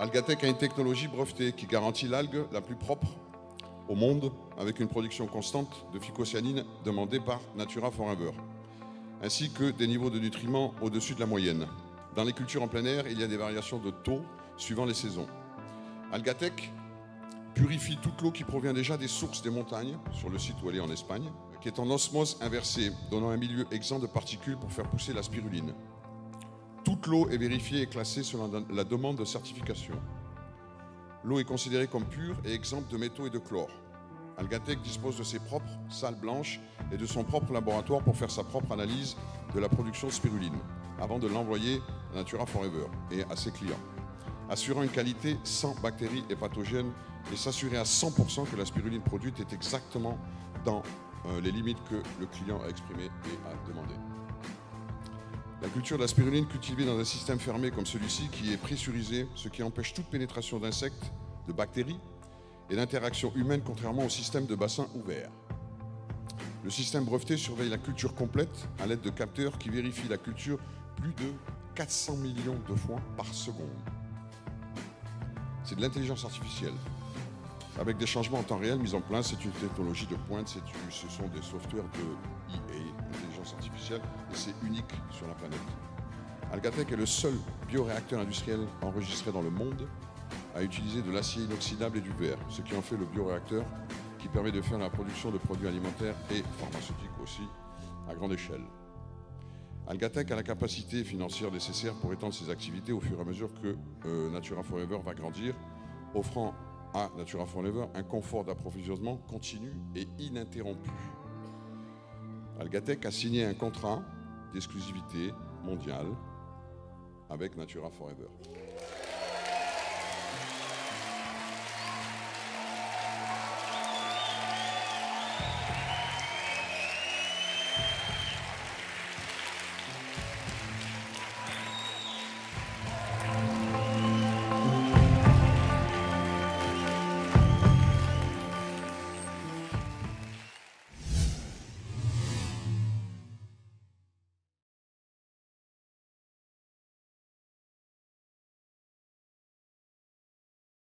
Algatec a une technologie brevetée qui garantit l'algue la plus propre au monde avec une production constante de phycocyanine demandée par Natura Forever, ainsi que des niveaux de nutriments au-dessus de la moyenne. Dans les cultures en plein air, il y a des variations de taux suivant les saisons. Algatec purifie toute l'eau qui provient déjà des sources des montagnes, sur le site où elle est en Espagne, qui est en osmose inversée, donnant un milieu exempt de particules pour faire pousser la spiruline. Toute l'eau est vérifiée et classée selon la demande de certification. L'eau est considérée comme pure et exempte de métaux et de chlore. Algatec dispose de ses propres salles blanches et de son propre laboratoire pour faire sa propre analyse de la production de spiruline, avant de l'envoyer à Natura Forever et à ses clients, assurant une qualité sans bactéries et pathogènes et s'assurer à 100% que la spiruline produite est exactement dans les limites que le client a exprimées et a demandées. La culture de la spiruline cultivée dans un système fermé comme celui-ci qui est pressurisé, ce qui empêche toute pénétration d'insectes, de bactéries et d'interaction humaine contrairement au système de bassin ouvert. Le système breveté surveille la culture complète à l'aide de capteurs qui vérifient la culture plus de 400 millions de fois par seconde. C'est de l'intelligence artificielle. Avec des changements en temps réel mis en place, c'est une technologie de pointe, ce sont des softwares de IA, intelligence artificielle, et c'est unique sur la planète. Algatec est le seul bioréacteur industriel enregistré dans le monde à utiliser de l'acier inoxydable et du verre, ce qui en fait le bioréacteur qui permet de faire la production de produits alimentaires et pharmaceutiques aussi à grande échelle. Algatec a la capacité financière nécessaire pour étendre ses activités au fur et à mesure que Natura Forever va grandir, offrant à Natura Forever un confort d'approvisionnement continu et ininterrompu. Algatec a signé un contrat d'exclusivité mondiale avec Natura Forever.